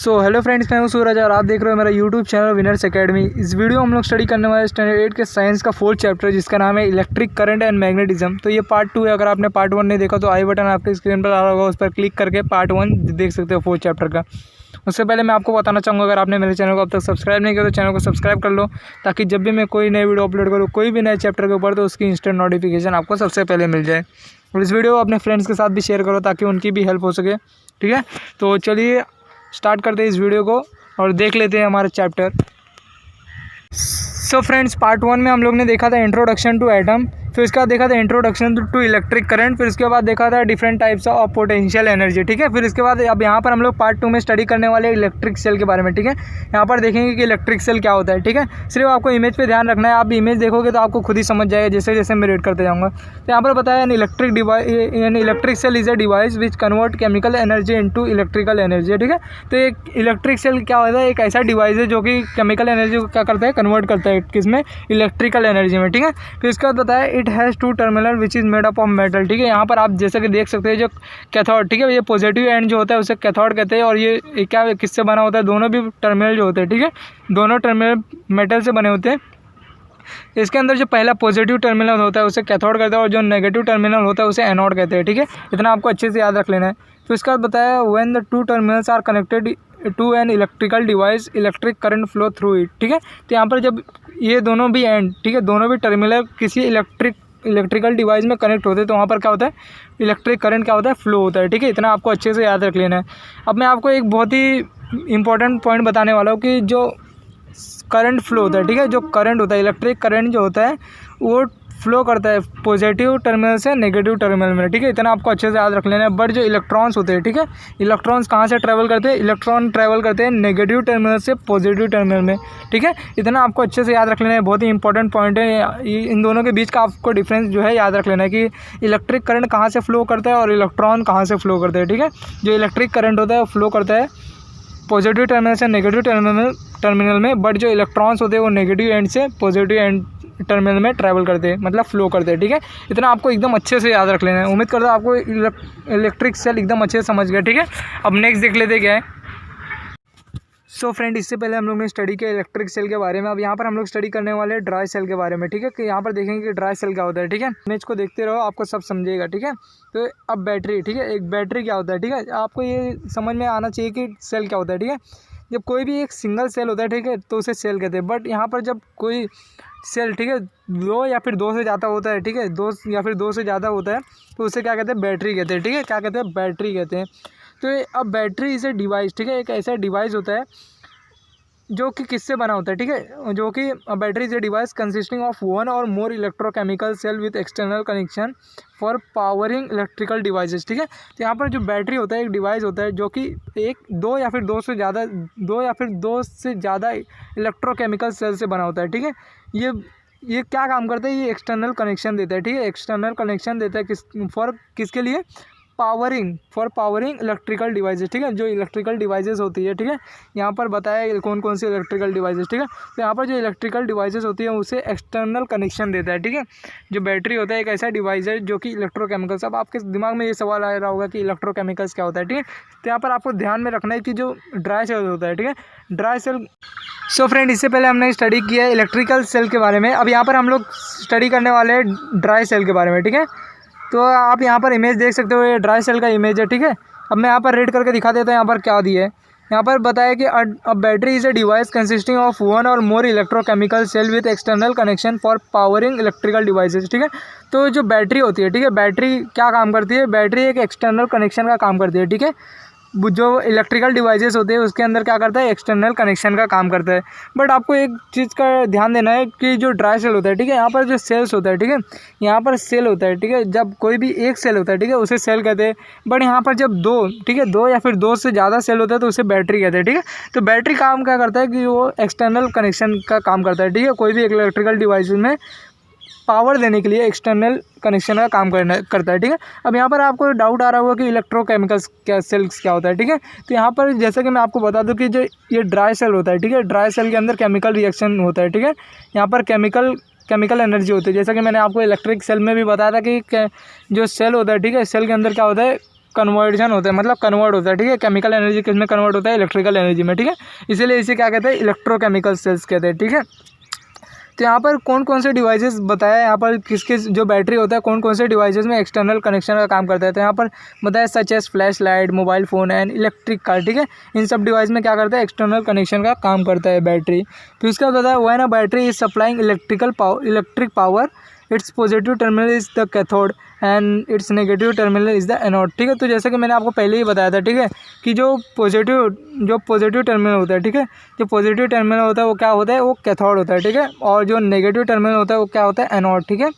Hello friends, मैं हूं सूरज और आप देख रहे हो मेरा यूट्यूब चैनल विनर्स एकेडमी। इस वीडियो हम लोग स्टडी करने वाले स्टैंडर्ड 8 के साइंस का 4th चैप्टर जिसका नाम है इलेक्ट्रिक करंट एंड मैग्नेटिज्म। तो ये पार्ट 2 है। अगर आपने पार्ट 1 नहीं देखा तो आई बटन आपके स्क्रीन पर आ रहा होगा, उस पर क्लिक करके पार्ट 1 देख सकते हो 4th चैप्टर का। उससे पहले मैं आपको बताना चाहूँगा, अगर आपने मेरे चैनल को अब तक सब्सक्राइब नहीं किया तो चैनल को सब्सक्राइब कर लो, ताकि जब भी मैं कोई नई वीडियो अपलोड करूँ कोई भी नए चैप्टर के ऊपर तो उसकी इंस्टेंट नोटिफिकेशन आपको सबसे पहले मिल जाए। और इस वीडियो को अपने फ्रेंड्स के साथ भी शेयर करो ताकि उनकी भी हेल्प हो सके। ठीक है, तो चलिए स्टार्ट करते हैं इस वीडियो को और देख लेते हैं हमारा चैप्टर। सो फ्रेंड्स, पार्ट 1 में हम लोग ने देखा था इंट्रोडक्शन टू एटम, फिर उसके बाद देखा था इंट्रोडक्शन टू इलेक्ट्रिक करंट, फिर उसके बाद देखा था different types of potential energy. ठीक है, फिर इसके बाद अब यहाँ पर हम लोग पार्ट 2 में स्टडी करने वाले इलेक्ट्रिक सेल के बारे में। ठीक है, यहाँ पर देखेंगे कि इलेक्ट्रिक सेल क्या होता है। ठीक है, सिर्फ आपको इमेज पे ध्यान रखना है, आप इमेज देखोगे तो आपको खुद ही समझ जाएगा जैसे जैसे मैं रेड करते जाऊँगा। तो यहाँ पर बताया electric cell is a device which convert chemical energy into electrical energy. ठीक है, तो एक इलेक्ट्रिक सेल क्या होता है, एक ऐसा डिवाइस है जो कि केमिकल एनर्जी को क्या करता है, कन्वर्ट करता है किसमें, इलेक्ट्रिकल एनर्जी में। ठीक है, फिर इसके बाद बताया it has 2 terminal which is made up of metal. ठीक है, यहाँ पर आप जैसे कि देख सकते हैं जो कैथोड, ठीक है, ये पॉजिटिव एंड जो होता है उसे कैथोड कहते हैं, और ये क्या किससे बना होता है, दोनों भी टर्मिनल जो होते हैं, ठीक है, दोनों टर्मिनल मेटल से बने होते हैं। इसके अंदर जो पहला पॉजिटिव टर्मिनल होता है उसे कैथोड कहते हैं और जो नेगेटिव टर्मिनल होता है उसे एनोड कहते हैं। ठीक है, इतना आपको अच्छे से याद रख लेना है। फिर उसके बाद बताया when the 2 terminals are connected to an electrical device electric current flow through it. ठीक है, तो यहाँ पर जब ये दोनों भी एंड, ठीक है, दोनों भी टर्मिनल किसी इलेक्ट्रिकल डिवाइस में कनेक्ट होते हैं तो वहाँ पर क्या होता है, इलेक्ट्रिक करंट क्या होता है, फ्लो होता है। ठीक है, इतना आपको अच्छे से याद रख लेना है। अब मैं आपको एक बहुत ही इंपॉर्टेंट पॉइंट बताने वाला हूँ कि जो करंट फ्लो होता है, ठीक है, जो करंट होता है, इलेक्ट्रिक करंट जो होता है वो फ्लो करता है पॉजिटिव टर्मिनल से नेगेटिव टर्मिनल में। ठीक है, इतना आपको अच्छे से याद रख लेना है। बट जो इलेक्ट्रॉन्स होते हैं, ठीक है, इलेक्ट्रॉन्स कहाँ से ट्रैवल करते हैं, इलेक्ट्रॉन ट्रैवल करते हैं नेगेटिव टर्मिनल से पॉजिटिव टर्मिनल में। ठीक है, इतना आपको अच्छे से याद रख लेना है, बहुत ही इंपॉर्टेंट पॉइंट है। इन दोनों के बीच का आपको डिफरेंस जो है याद रख लेना है कि इलेक्ट्रिक करंट कहाँ से फ्लो करता है और इलेक्ट्रॉन कहाँ से फ्लो करते हैं। ठीक है, जो इलेक्ट्रिक करंट होता है वो फ्लो करता है पॉजिटिव टर्मिनल से नेगेटिव टर्मिनल में, बट जो इलेक्ट्रॉन्स होते हैं वो नेगेटिव एंड से पॉजिटिव एंड टर्मिनल में ट्रैवल करते हैं, मतलब फ्लो करते हैं। ठीक है, इतना आपको एकदम अच्छे से याद रख लेना है। उम्मीद करता हूँ आपको इलेक्ट्रिक सेल एकदम अच्छे से समझ गया। ठीक है, अब नेक्स्ट देख लेते क्या है। सो फ्रेंड, इससे पहले हम लोग ने स्टडी किया इलेक्ट्रिक सेल के बारे में। अब यहाँ पर हम लोग स्टडी करने वाले हैं ड्राई सेल के बारे में। ठीक है, कि यहाँ पर देखेंगे कि ड्राई सेल क्या होता है। ठीक है, इमेज को देखते रहो, आपको सब समझेगा। ठीक है, तो अब बैटरी, ठीक है, एक बैटरी क्या होता है, ठीक है, आपको ये समझ में आना चाहिए कि सेल क्या होता है। ठीक है, जब कोई भी एक सिंगल सेल होता है, ठीक है, तो उसे सेल कहते हैं। बट यहाँ पर जब कोई सेल, ठीक है, 2 या फिर 2 से ज़्यादा होता है, ठीक है, 2 या फिर 2 से ज़्यादा होता है तो उसे क्या कहते हैं, बैटरी कहते हैं। ठीक है, क्या कहते हैं, बैटरी कहते हैं। तो अब बैटरी इज ए डिवाइस, ठीक है, एक ऐसा डिवाइस होता है जो कि किससे बना होता है, ठीक है, जो कि battery is a device consisting of 1 और more electrochemical cell with external connection for powering electrical devices. ठीक है, तो यहाँ पर जो बैटरी होता है एक डिवाइस होता है जो कि 2 या फिर 2 से ज़्यादा इलेक्ट्रोकेमिकल सेल से बना होता है। ठीक है, ये क्या काम करता है, ये एक्सटर्नल कनेक्शन देता है। ठीक है, एक्सटर्नल कनेक्शन देता है किसके लिए, पावरिंग इलेक्ट्रिकल डिवाइसेस। ठीक है, जो इलेक्ट्रिकल डिवाइसेस होती है, ठीक है, यहाँ पर बताया कौन कौन सी इलेक्ट्रिकल डिवाइसेस। ठीक है, तो यहाँ पर जो इलेक्ट्रिकल डिवाइसेस होती है उसे एक्सटर्नल कनेक्शन देता है। ठीक है, जो बैटरी होता है एक ऐसा डिवाइस है जो कि इलेक्ट्रोकेमिकल्स। अब आपके दिमाग में ये सवाल आ रहा होगा कि इलेक्ट्रोकेमिकल्स क्या होता है। ठीक है, तो यहाँ पर आपको ध्यान में रखना है कि जो ड्राई सेल होता है, ठीक है, ड्राई सेल। सो फ्रेंड, इससे पहले हमने स्टडी किया है इलेक्ट्रिकल सेल के बारे में। अब यहाँ पर हम लोग स्टडी करने वाले हैं ड्राई सेल के बारे में। ठीक है, तो आप यहाँ पर इमेज देख सकते हो, ये ड्राई सेल का इमेज है। ठीक है, अब मैं यहाँ पर रेड करके दिखा देता हूँ यहाँ पर क्या दिया है। यहाँ पर बताया कि a battery is a device consisting of 1 और more electrochemical cell with external connection for powering electrical devices. ठीक है, तो जो बैटरी होती है, ठीक है, बैटरी क्या काम करती है, बैटरी एक एक्सटर्नल कनेक्शन का काम करती है। ठीक है, जो इलेक्ट्रिकल डिवाइसेस होते हैं उसके अंदर क्या करता है, एक्सटर्नल कनेक्शन का काम करता है। बट आपको एक चीज़ का ध्यान देना है कि जो ड्राई सेल होता है, ठीक है, यहाँ पर जो सेल्स होता है, ठीक है, यहाँ पर सेल होता है, ठीक है, जब कोई भी एक सेल होता है, ठीक है, उसे सेल कहते हैं। बट यहाँ पर जब 2, ठीक है, 2 या फिर 2 से ज़्यादा सेल होता है तो उसे बैटरी कहते हैं। ठीक है, तो बैटरी काम क्या करता है कि वो एक्सटर्नल कनेक्शन का काम करता है। ठीक है, कोई भी इलेक्ट्रिकल डिवाइस में पावर देने के लिए एक्सटर्नल कनेक्शन का काम करता है। ठीक है, अब यहाँ पर आपको डाउट आ रहा होगा कि इलेक्ट्रोकेमिकल्स क्या, सेल्स क्या होता है। ठीक है, तो यहाँ पर जैसे कि मैं आपको बता दूं कि जो ये ड्राई सेल होता है, ठीक है, ड्राई सेल के अंदर केमिकल रिएक्शन होता है। ठीक है, यहाँ पर केमिकल एनर्जी होती है। जैसा कि मैंने आपको इलेक्ट्रिक सेल में भी बताया था कि जो सेल होता है, ठीक है, सेल के अंदर क्या होता है, कन्वर्जन होता है, मतलब कन्वर्ट होता है, ठीक है। केमिकल एनर्जी किस में कन्वर्ट होता है, इलेक्ट्रिकल एनर्जी में, ठीक है। इसीलिए इसे क्या कहते हैं, इलेक्ट्रोकेमिकल सेल्स कहते हैं, ठीक है। तो यहाँ पर कौन कौन से डिवाइसेस बताया, यहाँ पर किस किस जो बैटरी होता है कौन कौन से डिवाइसेस में एक्सटर्नल कनेक्शन का काम करता है। तो यहाँ पर बताया such as flash light, mobile phone and electric car, ठीक है। इन सब डिवाइस में क्या करता है, एक्सटर्नल कनेक्शन का काम करता है बैटरी। फिर उसका बताया when a battery is supplying electric power, it's positive terminal is the cathode and it's negative terminal is the anode, ठीक है। तो जैसे कि मैंने आपको पहले ही बताया था, ठीक है, कि जो पॉजिटिव टर्मिनल होता है, ठीक है, जो पॉजिटिव टर्मिनल होता है वो क्या होता है, वो कैथोड होता है, ठीक है। और जो नेगेटिव टर्मिनल होता है वो क्या होता है, एनोड, ठीक है।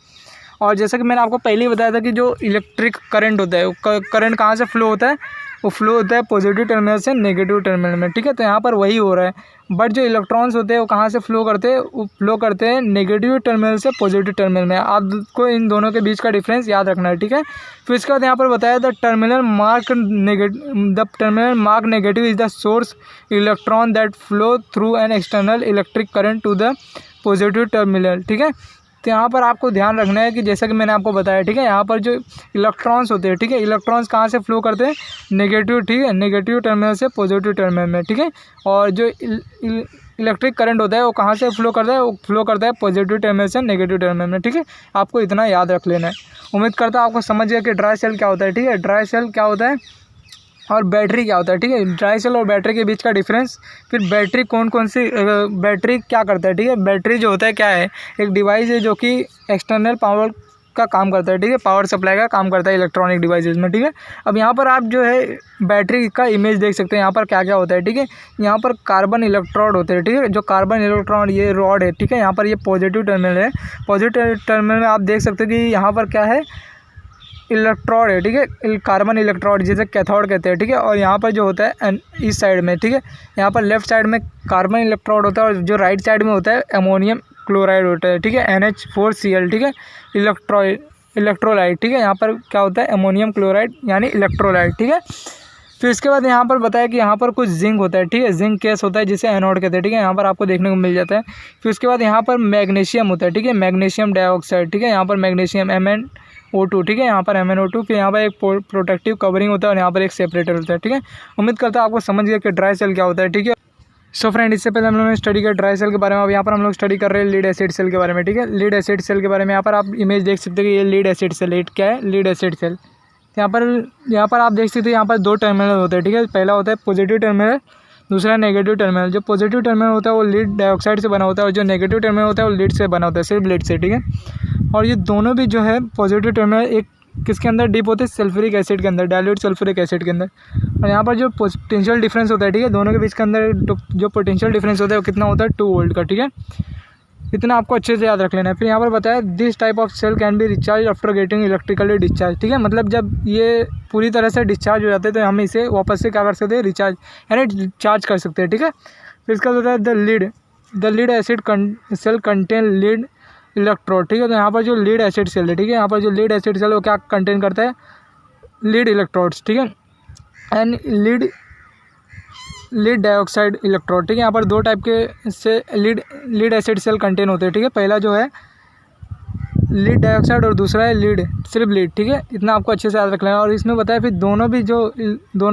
और जैसा कि मैंने आपको पहले ही बताया था कि जो इलेक्ट्रिक करंट होता है वो करंट कहाँ से फ्लो होता है, वो फ्लो होता है पॉजिटिव टर्मिनल से नेगेटिव टर्मिनल में, ठीक है। तो यहाँ पर वही हो रहा है, बट जो इलेक्ट्रॉन्स होते हैं वो कहाँ से फ्लो करते हैं, वो फ्लो करते हैं नेगेटिव टर्मिनल से पॉजिटिव टर्मिनल में। आपको इन दोनों के बीच का डिफरेंस याद रखना है, ठीक है। फिर इसके बाद यहाँ पर बताया the terminal mark negative is the source electron that flow through an external electric current to the positive terminal, ठीक है। तो यहाँ पर आपको ध्यान रखना है कि जैसा कि मैंने आपको बताया, ठीक है, यहाँ पर जो इलेक्ट्रॉन्स होते हैं, ठीक है, इलेक्ट्रॉन्स कहाँ से फ्लो करते हैं, नेगेटिव, ठीक है, नेगेटिव टर्मिनल से पॉजिटिव टर्मिनल में, ठीक है। और जो इलेक्ट्रिक करंट होता है वो कहाँ से फ्लो करता है, वो फ्लो करता है पॉजिटिव टर्मिनल से नेगेटिव टर्मिनल में, ठीक है। आपको इतना याद रख लेना है। उम्मीद करता हूँ आपको समझ गया कि ड्राई सेल क्या होता है, ठीक है, ड्राई सेल क्या होता है और बैटरी क्या होता है, ठीक है। ड्राई सेल और बैटरी के बीच का डिफरेंस, फिर बैटरी कौन कौन सी बैटरी क्या करता है, ठीक है। बैटरी जो होता है क्या है, एक डिवाइस है जो कि एक्सटर्नल पावर का काम करता है, ठीक है, पावर सप्लाई का काम करता है इलेक्ट्रॉनिक डिवाइसेस में, ठीक है। अब यहाँ पर आप जो है बैटरी का इमेज देख सकते हैं, यहाँ पर क्या क्या होता है, ठीक है। यहाँ पर कार्बन इलेक्ट्रोड होते हैं, ठीक है, जो कार्बन इलेक्ट्रॉन ये रॉड है, ठीक है। यहाँ पर ये पॉजिटिव टर्मिनल है, पॉजिटिव टर्मिनल में आप देख सकते हैं कि यहाँ पर क्या है, इलेक्ट्रोड है, ठीक है, कार्बन इलेक्ट्रोड जिसे कैथोड कहते हैं, ठीक है। और यहाँ पर जो होता है इस साइड में, ठीक है, यहाँ पर लेफ्ट साइड में कार्बन इलेक्ट्रोड होता है और जो राइट साइड में होता है अमोनियम क्लोराइड होता है, ठीक है, NH4Cl, ठीक है, इलेक्ट्रोलाइट, ठीक है। यहाँ पर क्या होता है, अमोनियम क्लोराइड यानी इलेक्ट्रोलाइट, ठीक है। फिर इसके बाद यहाँ पर बताया कि यहाँ पर कुछ जिंक होता है, ठीक है, जिंक केस होता है जिसे एनोड कहते हैं, ठीक है, यहाँ पर आपको देखने को मिल जाता है। फिर उसके बाद यहाँ पर मैग्नीशियम होता है, ठीक है, मैग्नीशियम डाइऑक्साइड, ठीक है, यहाँ पर मैग्नीशियम MnO2, ठीक है, यहाँ पर MnO2। फिर यहाँ पर एक प्रोटेक्टिव कवरिंग होता है और यहाँ पर एक सेपरेटर होता है, ठीक है। उम्मीद करता हूँ आपको समझ गया कि ड्राई सेल क्या होता है, ठीक है। सो फ्रेंड, इससे पहले हम लोगों ने स्टडी किया ड्राई सेल के बारे में। अब यहाँ पर हम लोग स्टडी कर रहे हैं लीड एसिड सेल के बारे में, ठीक है। लीड एसिड सेल के बारे में यहाँ पर आप इमेज देख सकते हैं कि ये लीड एसिड सेल, क्या है, लीड एसिड सेल। यहाँ पर आप देख सकते हैं यहाँ पर दो टर्मिनल होते हैं, ठीक है। पहला होता है पॉजिटिव टर्मिनल, दूसरा नेगेटिव टर्मिनल। जो पॉजिटिव टर्मिनल होता है वो लीड डाइऑक्साइड से बना होता है और जो नेगेटिव टर्मिनल होता है वो लीड से बना होता है, सिर्फ लीड से, ठीक है। और ये दोनों भी जो है पॉजिटिव टर्मिनल एक किसके अंदर डिप होते हैं, सल्फ्यूरिक एसिड के अंदर, डाइल्यूट सल्फ्यूरिक एसिड के अंदर। और यहाँ पर जो पोटेंशियल डिफरेंस होता है, ठीक है, दोनों के बीच के अंदर जो पोटेंशियल डिफरेंस होता है वो कितना होता है, 2 वोल्ट का, ठीक है। इतना आपको अच्छे से याद रख लेना है। फिर यहाँ पर बताया this type of cell can be recharge after getting electrically discharge, ठीक है। मतलब जब ये पूरी तरह से डिस्चार्ज हो जाते हैं तो हम इसे वापस से क्या कर सकते हैं, रिचार्ज यानी चार्ज कर सकते हैं, ठीक है। फिर इसका बताया the lead acid cell contain lead electrode, ठीक है। तो यहाँ पर जो लीड एसिड सेल है, ठीक है, यहाँ पर जो लीड एसिड सेल वो क्या कंटेन करता है, लीड इलेक्ट्रोड्स, ठीक है, एंड लीड डाइऑक्साइड इलेक्ट्रोड, ठीक है। यहाँ पर दो टाइप के से लीड एसिड सेल कंटेन होते हैं, ठीक है। पहला जो है लीड डाइऑक्साइड और दूसरा है लीड, सिर्फ लीड, ठीक है। इतना आपको अच्छे से याद रख लेना है। और इसमें बताया फिर दोनों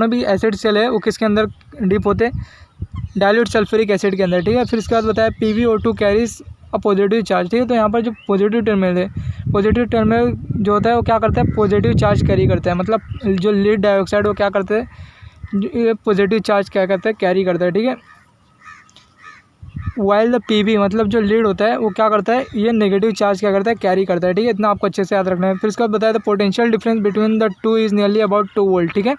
भी एसिड सेल है वो किसके अंदर डिप होते हैं, डाइल्यूट सल्फ्यूरिक एसिड के अंदर, ठीक है। फिर इसके बाद बताया PbO2 carries a positive charge, ठीक है। तो यहाँ पर जो पॉजिटिव टर्मिनल है, पॉजिटिव टर्मिनल जो होता है वो क्या करता है, पॉजिटिव चार्ज कैरी करता है। मतलब जो लीड डाइऑक्साइड वो क्या करते हैं, ये पॉजिटिव चार्ज क्या करता है, कैरी करता है, ठीक है। वाइल द PB मतलब जो लीड होता है वो क्या करता है, ये नेगेटिव चार्ज क्या करता है, कैरी करता है, ठीक है। इतना आपको अच्छे से याद रखना है। फिर इसके बाद बताया था potential difference between the two is nearly about 2 volt, ठीक है।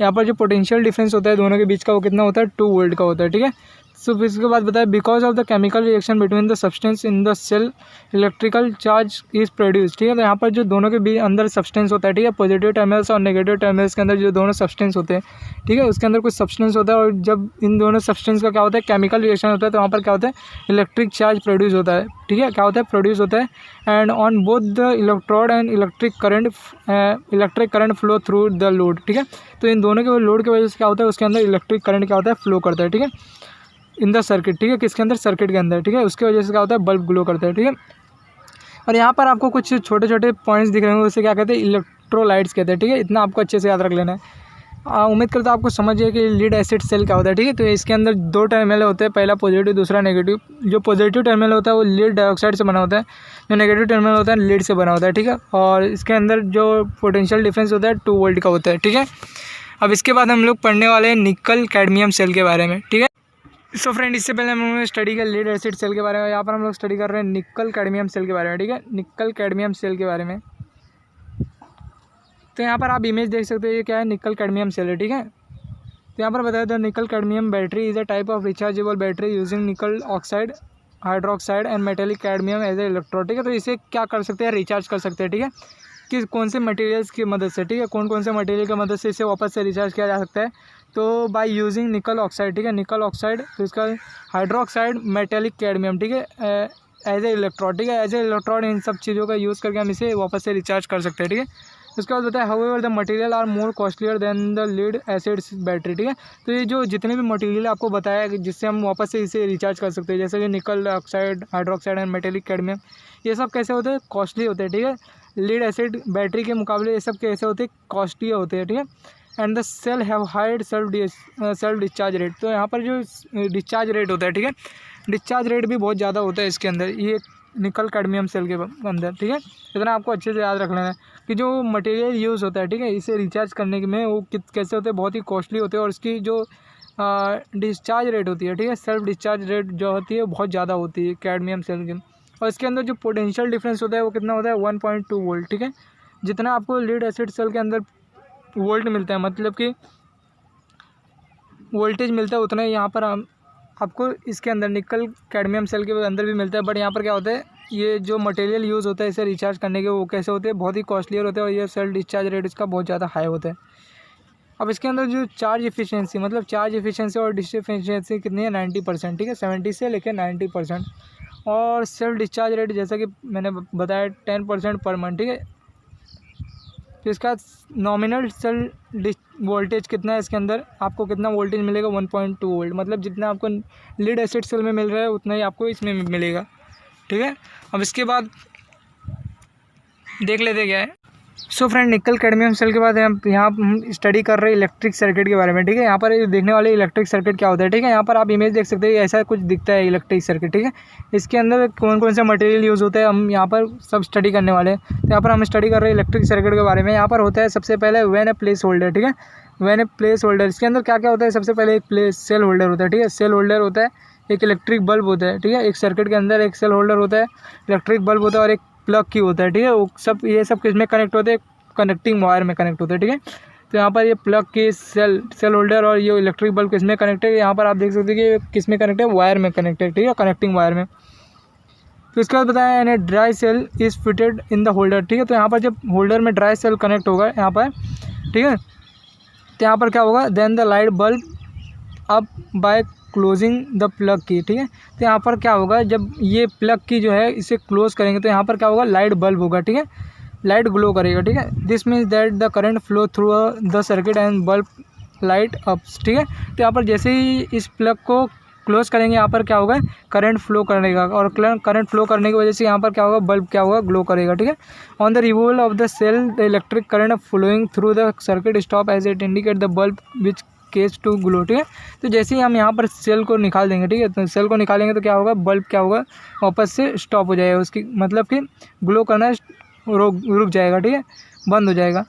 यहाँ पर जो पोटेंशियल डिफरेंस होता है दोनों के बीच का वो कितना होता है, 2 वोल्ट का होता है, ठीक है। सो फिर इसके बाद बताया because of the chemical reaction between the substance in the cell electrical charge is produce, ठीक है। तो यहाँ पर जो दोनों के बीच अंदर सब्सटेंस होता है, ठीक है, पॉजिटिव टर्मिनल्स और नेगेटिव टर्मिनल्स के अंदर जो दोनों सब्सटेंस होते हैं, ठीक है, उसके अंदर कुछ सब्सटेंस होता है। और जब इन दोनों सब्सटेंस का क्या होता है, केमिकल रिएक्शन होता है, तो वहाँ पर क्या होता है, इलेक्ट्रिक चार्ज प्रोड्यूस होता है, ठीक है, क्या होता है, प्रोड्यूस होता है। And on both the electrode and electric current flow through the load, ठीक है। तो इन दोनों के लोड की वजह से क्या होता है, उसके अंदर इलेक्ट्रिक करंट क्या होता है, फ्लो करता है, ठीक है, इन द सर्किट, ठीक है, किसके अंदर, सर्किट के अंदर, ठीक है। उसकी वजह से क्या होता है, बल्ब ग्लो करता है, ठीक है। और यहाँ पर आपको कुछ छोटे छोटे पॉइंट्स दिख रहे होंगे, उसे क्या कहते हैं, इलेक्ट्रोलाइट्स कहते हैं, ठीक है। इतना आपको अच्छे से याद रख लेना है। उम्मीद करता हूँ आपको समझ है कि लीड एसिड सेल क्या होता है, ठीक है। तो इसके अंदर 2 टर्मिनल होते हैं, पहला पॉजिटिव, दूसरा नेगेटिव। जो पॉजिटिव टर्मिनल होता है वो लीड डाइऑक्साइड से बना होता है, जो नेगेटिव टर्मिनल होता है लीड से बना होता है, ठीक है। और इसके अंदर जो पोटेंशियल डिफरेंस होता है 2 वोल्ट का होता है, ठीक है। अब इसके बाद हम लोग पढ़ने वाले हैं निकल कैडमियम सेल के बारे में, ठीक है। सो फ्रेंड, इससे पहले हम लोगों ने स्टडी किया लीड एसिड सेल के बारे में, यहाँ पर हम लोग स्टडी कर रहे हैं निकल कैडमियम सेल के बारे में, ठीक है। निकल कैडमियम सेल के बारे में तो यहाँ पर आप इमेज देख सकते हो, ये क्या है, निकल कैडमियम सेल है, ठीक है। तो यहाँ पर बताया था nickel cadmium battery is a type of rechargeable battery using nickel oxide, hydroxide and metallic cadmium as a electrode, ठीक है। तो इसे क्या कर सकते हैं, रिचार्ज कर सकते हैं, ठीक है। कि कौन से मटेरियल्स की मदद से, ठीक है, कौन कौन से मटेरियल की मदद से इसे वापस से रिचार्ज किया जा सकता है। तो बाय यूजिंग निकल ऑक्साइड, ठीक है, निकल ऑक्साइड, तो इसका हाइड्रोक्साइड, मेटेलिक कैडमियम, ठीक है, एज ए इलेक्ट्रोड, ठीक है। एज ए इलेक्ट्रोड इन सब चीज़ों का यूज़ करके हम इसे वापस से रिचार्ज कर सकते हैं, ठीक है। उसके बाद बताया however the material are more costlier than the lead acid battery, ठीक है। तो ये जो जितने भी मटेरियल आपको बताया कि जिससे हम वापस से इसे रिचार्ज कर सकते हैं, जैसे कि निकल oxide, hydroxide and metallic cadmium, ये सब कैसे होते हैं, कॉस्टली होते हैं, ठीक है। लीड एसिड बैटरी के मुकाबले ये सब कैसे होते हैं, कॉस्टली होते हैं, ठीक है। And the cell have high self discharge rate, तो यहाँ पर जो डिस्चार्ज रेट होता है, ठीक है, डिस्चार्ज रेट भी बहुत ज़्यादा होता है इसके अंदर, ये निकल कैडमियम सेल के अंदर, ठीक है। इतना आपको अच्छे से याद रख लेना है कि जो मटेरियल यूज़ होता है, ठीक है, इसे रिचार्ज करने में वो कैसे होते हैं, बहुत ही कॉस्टली होते हैं। और इसकी जो डिस्चार्ज रेट होती है, ठीक है, सेल्फ डिस्चार्ज रेट जो होती है बहुत ज़्यादा होती है कैडमियम सेल की। और इसके अंदर जो पोटेंशियल डिफरेंस होता है वो कितना होता है, 1.2 वोल्ट, ठीक है। जितना आपको लीड एसिड सेल के अंदर वोल्ट मिलता है, मतलब कि वोल्टेज मिलता है, उतना ही यहाँ पर आपको इसके अंदर निकल कैडमियम सेल के अंदर भी मिलता है। बट यहाँ पर क्या होता है, ये जो मटेरियल यूज़ होता है इसे रिचार्ज करने के, वो कैसे होते हैं, बहुत ही कॉस्टलियर होते हैं। और ये सेल्फ डिस्चार्ज रेट इसका बहुत ज़्यादा हाई होता है। अब इसके अंदर जो चार्ज इफिशिएंसी, मतलब चार्ज इफिशिएंसी और डिस्ट्रीब्यूशन कितनी है, 90%, ठीक है, 70 से लेकर 90%। और सेल्फ डिस्चार्ज रेट जैसा कि मैंने बताया 10% पर मंथ, ठीक है। तो इसका नॉमिनल सेल वोल्टेज कितना है, इसके अंदर आपको कितना वोल्टेज मिलेगा, 1.2 वोल्ट, मतलब जितना आपको लीड एसिड सेल में मिल रहा है उतना ही आपको इसमें मिलेगा, ठीक है। अब इसके बाद देख लेते क्या है। So friend, nickel cadmium cell के बाद यहाँ हम स्टडी कर रहे हैं इलेक्ट्रिक सर्किट के बारे में, ठीक है। यहाँ पर देखने वाले इलेक्ट्रिक सर्किट क्या होता है, ठीक है। यहाँ पर आप इमेज देख सकते हैं, ऐसा कुछ दिखता है इलेक्ट्रिक सर्किट, ठीक है। इसके अंदर कौन कौन सा मटेरियल यूज़ होता है हम यहाँ पर सब स्टडी करने वाले हैं। तो यहाँ पर हम स्टडी कर रहे हैं इलेक्ट्रिक सर्किट के बारे में। यहाँ पर होता है सबसे पहले व्हेन ए प्लेस होल्डर, ठीक है, व्हेन ए प्लेस होल्डर। इसके अंदर क्या क्या होता है, सबसे पहले एक सेल होल्डर होता है, ठीक है। सेल होल्डर होता है, एक इलेक्ट्रिक बल्ब होता है, ठीक है। एक सर्किट के अंदर एक सेल होल्डर होता है, इलेक्ट्रिक बल्ब होता है और एक प्लग की होता है, ठीक है। वो सब ये सब किस में कनेक्ट होते हैं, कनेक्टिंग वायर में कनेक्ट होते हैं, ठीक है। तो यहाँ पर ये प्लग की सेल होल्डर और ये इलेक्ट्रिक बल्ब किस में कनेक्ट है, यहाँ पर आप देख सकते हैं कि किस में कनेक्ट है, वायर में कनेक्ट है, ठीक है, कनेक्टिंग वायर में। तो इसके बाद बताया यानी dry cell is fitted in the holder, ठीक है। तो यहाँ पर जब होल्डर में ड्राई सेल कनेक्ट होगा यहाँ पर, ठीक है, तो यहाँ पर क्या होगा, then the light bulb up by closing the plug key, ठीक है। तो यहाँ पर क्या होगा, जब ये प्लग की जो है इसे क्लोज करेंगे तो यहाँ पर क्या होगा, लाइट बल्ब होगा, ठीक है, लाइट ग्लो करेगा, ठीक है। This means that the current flow through the circuit and bulb light ups, ठीक है। तो यहाँ पर जैसे ही इस प्लग को क्लोज करेंगे यहाँ पर क्या होगा, करंट फ्लो करेगा और करंट फ्लो करने की वजह से यहाँ पर क्या होगा, बल्ब क्या होगा, ग्लो करेगा, ठीक है। On the removal of the cell the electric current flowing through the circuit stop as it indicate the bulb which cease to glow, ठीक है। तो जैसे ही हम यहाँ पर सेल को निकाल देंगे, ठीक है, तो सेल को निकालेंगे तो क्या होगा, बल्ब क्या होगा, वापस से स्टॉप हो जाएगा, उसकी मतलब कि ग्लो करना रुक जाएगा, ठीक है, बंद हो जाएगा।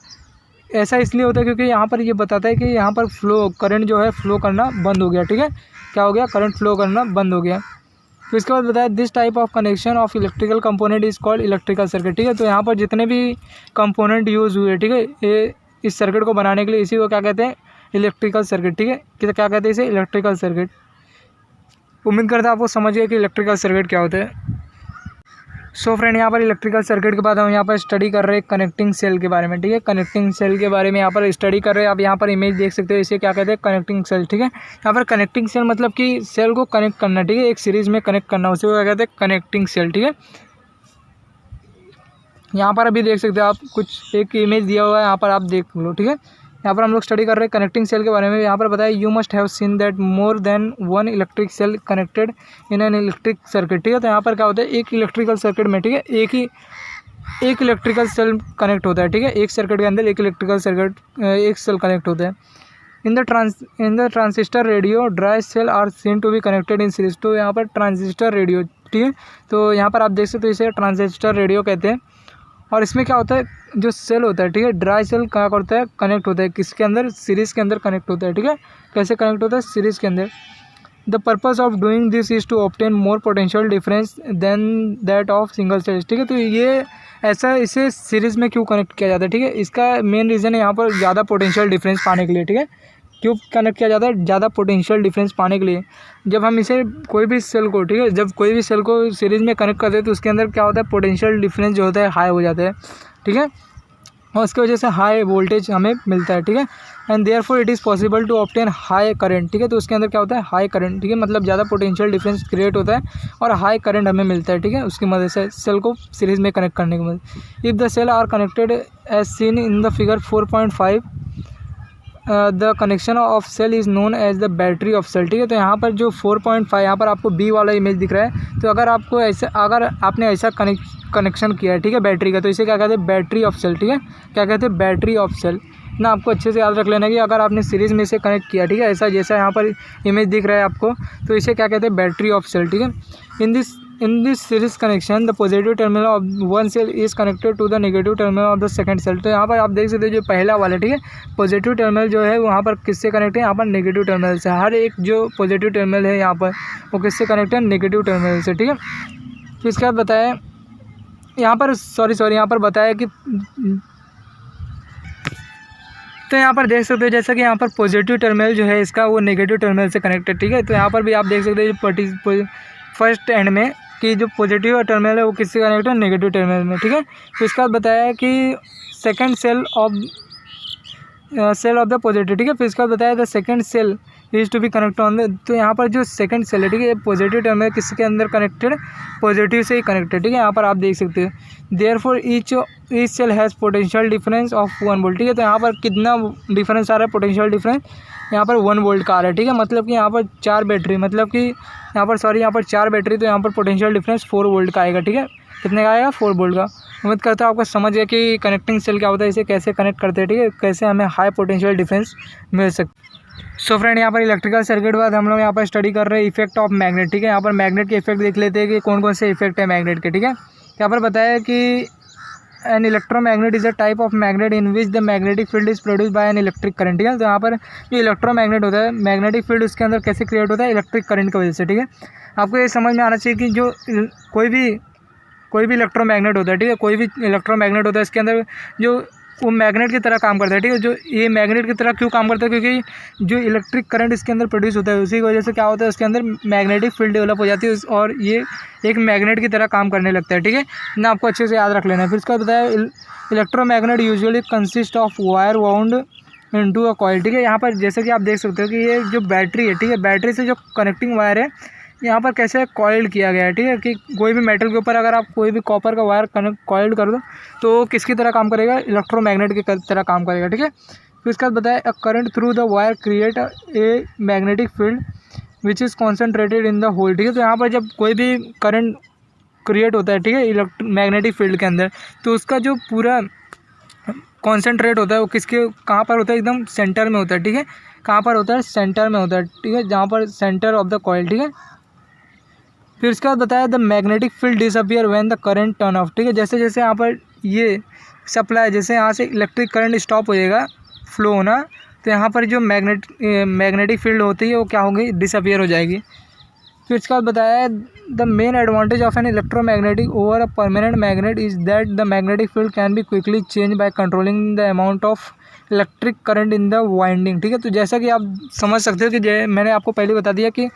ऐसा इसलिए होता है क्योंकि यहाँ पर ये बताता है कि यहाँ पर फ्लो करंट जो है फ्लो करना बंद हो गया, ठीक है, क्या हो गया, करंट फ्लो करना बंद हो गया। तो इसके बाद बताया this type of connection of electrical component is called electrical circuit, ठीक है। तो यहाँ पर जितने भी कंपोनेंट यूज़ हुए, ठीक है, ये इस सर्किट को बनाने के लिए इसी को क्या कहते हैं, इलेक्ट्रिकल सर्किट, ठीक है। क्या कहते हैं इसे, इलेक्ट्रिकल सर्किट। उम्मीद करता है आपको समझ गए कि इलेक्ट्रिकल सर्किट क्या होता है। सो फ्रेंड, यहाँ पर इलेक्ट्रिकल सर्किट के बाद हम यहाँ पर स्टडी कर रहे हैं कनेक्टिंग सेल के बारे में, ठीक है। कनेक्टिंग सेल के बारे में यहाँ पर स्टडी कर रहे हैं। आप यहाँ पर इमेज देख सकते हो, इसे क्या कहते हैं, कनेक्टिंग सेल, ठीक है। यहाँ पर कनेक्टिंग सेल मतलब कि सेल को कनेक्ट करना, ठीक है, एक सीरीज़ में कनेक्ट करना, उसे क्या कहते हैं, कनेक्टिंग सेल, ठीक है। यहाँ पर अभी देख सकते हो आप, कुछ एक इमेज दिया हुआ है, यहाँ पर आप देख लो, ठीक है। यहाँ पर हम लोग स्टडी कर रहे हैं कनेक्टिंग सेल के बारे में। यहाँ पर बताया you must have seen that more than one electric cell connected in an electric circuit, ठीक है। तो यहाँ पर क्या होता है, एक इलेक्ट्रिकल सर्किट में, ठीक है, एक ही एक इलेक्ट्रिकल सेल कनेक्ट होता है, ठीक है, एक सर्किट के अंदर एक इलेक्ट्रिकल सर्किट एक सेल कनेक्ट होता है। In the transistor radio dry cell are seen to be connected in series. तो यहाँ पर ट्रांजिस्टर रेडियो, ठीक है, तो यहाँ पर आप देख सकते हो इसे ट्रांजिस्टर रेडियो कहते हैं। और इसमें क्या होता है, जो सेल होता है, ठीक है, ड्राई सेल क्या करता है, कनेक्ट होता है किसके अंदर, सीरीज़ के अंदर कनेक्ट होता है, ठीक है। कैसे कनेक्ट होता है, सीरीज़ के अंदर। The purpose of doing this is to obtain more potential difference than that of single cell, ठीक है। तो ये ऐसा इसे सीरीज़ में क्यों कनेक्ट किया जाता है, ठीक है, इसका मेन रीज़न है यहाँ पर ज़्यादा पोटेंशियल डिफरेंस पाने के लिए, ठीक है। क्यों कनेक्ट किया जाता है, ज़्यादा पोटेंशियल डिफरेंस पाने के लिए। जब हम इसे कोई भी सेल को, ठीक है, जब कोई भी सेल को सीरीज़ में कनेक्ट करते हैं तो उसके अंदर क्या होता है, पोटेंशियल डिफरेंस जो होता है हाई हो जाता है, ठीक है, और उसकी वजह से हाई वोल्टेज हमें मिलता है, ठीक है। And therefore it is possible to obtain high current, ठीक है। तो उसके अंदर क्या होता है, हाई करंट, ठीक है, मतलब ज़्यादा पोटेंशियल डिफरेंस क्रिएट होता है और हाई करंट हमें मिलता है, ठीक है, उसकी मदद से सेल को सीरीज़ में कनेक्ट करने की मदद। If the cell are connected as seen in the figure 4.5 the connection of cell is known as the battery of cell, ठीक है। तो यहाँ पर जो 4.5 यहाँ पर आपको बी वाला इमेज दिख रहा है, तो अगर आपको ऐसे, अगर आपने ऐसा कनेक्शन किया है, ठीक है, बैटरी का, तो इसे क्या कहते हैं, बैटरी ऑफ सेल, ठीक है, क्या कहते हैं, बैटरी ऑफ सेल ना। आपको अच्छे से याद रख लेना कि अगर आपने सीरीज़ में इसे कनेक्ट किया, ठीक है, ऐसा जैसा यहाँ पर इमेज दिख रहा है आपको, तो इसे क्या कहते हैं, बैटरी ऑफ सेल, ठीक है। In this series connection the positive terminal of one cell is connected to the negative terminal of the second cell. तो यहाँ पर आप देख सकते हो जो पहला वाला, ठीक है, पॉजिटिव टर्मिनल जो है वहाँ पर किससे कनेक्ट है, यहाँ पर नेगेटिव टर्मिनल से। हर एक जो पॉजिटिव टर्मिनल है यहाँ पर वो किससे कनेक्ट है, नेगेटिव टर्मिनल से, ठीक है। फिर इसके बाद बताया यहाँ पर यहाँ पर बताया कि, तो यहाँ पर देख सकते हो जैसा कि यहाँ पर पॉजिटिव टर्मिनल जो है इसका वो नेगेटिव टर्मिनल से कनेक्टेड, ठीक है। तो यहाँ पर भी आप देख सकते हो फर्स्ट एंड में कि जो पॉजिटिव टर्मिनल है वो किससे कनेक्टेड है, नेगेटिव टर्मिनल में, ठीक है। तो इसका बताया कि second cell of the positive, ठीक है। फिर इसका बताया the second cell is to be connect on the, तो यहाँ पर जो सेकंड सेल है, ठीक है, पॉजिटिव टर्मिनल किसके अंदर कनेक्टेड, पॉजिटिव से ही कनेक्टेड, ठीक है। यहाँ पर आप देख सकते हो therefore each cell has potential difference of 1 volt, ठीक है। तो यहाँ पर कितना डिफरेंस आ रहा है, पोटेंशियल डिफरेंस यहाँ पर 1 वोल्ट का आ रहा है, ठीक है। मतलब कि यहाँ पर 4 बैटरी, मतलब कि यहाँ पर 4 बैटरी, तो यहाँ पर पोटेंशियल डिफरेंस 4 वोल्ट का आएगा, ठीक है। कितने का आएगा, 4 वोल्ट का। उम्मीद करता हूँ आपको समझ गया कि कनेक्टिंग सेल क्या होता है, इसे कैसे कनेक्ट करते हैं, ठीक है, कैसे हमें हाई पोटेंशियल डिफरेंस मिल सकता है। सो फ्रेंड, यहाँ पर इलेक्ट्रिकल सर्किट बाद हम लोग यहाँ पर स्टडी कर रहे हैं इफेक्ट ऑफ मैग्नेट, ठीक है। यहाँ पर मैग्नेट के इफेक्ट देख लेते हैं कि कौन कौन से इफेक्ट है मैग्नेट के, ठीक है। यहाँ पर बताया कि an electromagnet is a type of magnet in which the magnetic field is produce by an electric current, ठीक है। तो यहाँ पर जो इलेक्ट्रोमैग्नेट होता है, मैग्नेटिक फील्ड उसके अंदर कैसे क्रिएट होता है, इलेक्ट्रिक करंट की वजह से, ठीक है। आपको ये समझ में आना चाहिए कि जो कोई भी इलेक्ट्रोमैग्नेट होता है, ठीक है, कोई भी इलेक्ट्रोमैग्नेट होता है, इसके अंदर जो वो मैग्नेट की तरह काम करता है, ठीक है। जो ये मैग्नेट की तरह क्यों काम करता है, क्योंकि जो इलेक्ट्रिक करंट इसके अंदर प्रोड्यूस होता है उसी की वजह से क्या होता है, उसके अंदर मैग्नेटिक फील्ड डेवलप हो जाती है और ये एक मैग्नेट की तरह काम करने लगता है, ठीक है ना। आपको अच्छे से याद रख लेना है। फिर इसका बताया electromagnet usually consist of wire wound into a coil, ठीक है। यहाँ पर जैसे कि आप देख सकते हो कि ये जो बैटरी है, ठीक है, बैटरी से जो कनेक्टिंग वायर है यहाँ पर कैसे कॉइल्ड किया गया है, ठीक है, कि कोई भी मेटल के ऊपर अगर आप कोई भी कॉपर का वायर कॉइल्ड कर दो तो किसकी तरह काम करेगा, इलेक्ट्रोमैग्नेट की तरह काम करेगा, ठीक है। फिर इसके बाद बताया a current through the wire create a magnetic field which is concentrated in the hole, ठीक है। तो यहाँ पर जब कोई भी करंट क्रिएट होता है, ठीक है, मैग्नेटिक फील्ड के अंदर, तो उसका जो पूरा कॉन्सेंट्रेट होता है वो कहाँ पर होता है, एकदम सेंटर में होता है, ठीक है। कहाँ पर होता है, सेंटर में होता है, ठीक है, जहाँ पर सेंटर ऑफ द कॉइल, ठीक है। फिर इसके बाद बताया the magnetic field disappear when the current turn off, ठीक है। जैसे जैसे यहाँ पर ये सप्लाई, जैसे यहाँ से इलेक्ट्रिक करंट स्टॉप हो जाएगा फ्लो होना, तो यहाँ पर जो मैग्नेटिक फील्ड होती है वो क्या होगी, डिसअपियर हो जाएगी। फिर इसके बाद बताया the main advantage of an electromagnetic over a permanent magnet is that the magnetic field can be quickly change by controlling the amount of electric current in the winding, ठीक है। तो जैसा कि आप समझ सकते हो कि मैंने आपको पहले बता दिया कि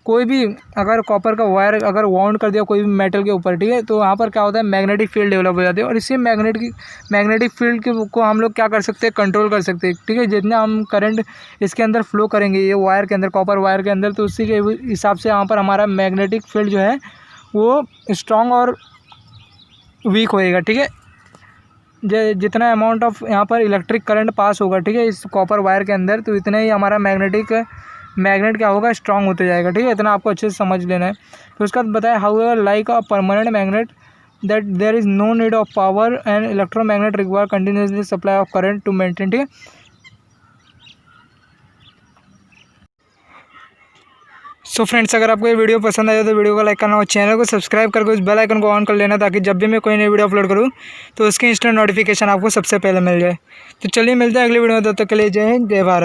कोई भी अगर कॉपर का वायर अगर वाउंड कर दिया कोई भी मेटल के ऊपर, ठीक है, तो वहाँ पर क्या होता है, मैग्नेटिक फील्ड डेवलप हो जाती है और इससे मैग्नेटिक फील्ड को हम लोग क्या कर सकते हैं, कंट्रोल कर सकते हैं, ठीक है। जितना हम करंट इसके अंदर फ्लो करेंगे ये वायर के अंदर, कॉपर वायर के अंदर, तो उसी के हिसाब से यहाँ पर हमारा मैग्नेटिक फील्ड जो है वो स्ट्रॉन्ग और वीक होएगा, ठीक है। जितना अमाउंट ऑफ यहाँ पर इलेक्ट्रिक करंट पास होगा, ठीक है, इस कॉपर वायर के अंदर, तो इतना ही हमारा मैग्नेट क्या होगा, स्ट्रांग होते जाएगा, ठीक है। इतना आपको अच्छे से समझ लेना है। तो उसका बताया however like a permanent magnet that there is no need of power and electromagnet require continuously supply of current to maintain, ठीक है। सो फ्रेंड्स, अगर आपको ये वीडियो पसंद आया तो वीडियो को लाइक करना और चैनल को सब्सक्राइब करके उस बेल आइकन को ऑन कर लेना, ताकि जब भी मैं कोई नई वीडियो अपलोड करूँ तो उसकी इंस्टेंट नोटिफिकेशन आपको सबसे पहले मिल जाए। तो चलिए मिलते हैं अगली वीडियो में, तब तक के लिए जय हिंद, जय भारत।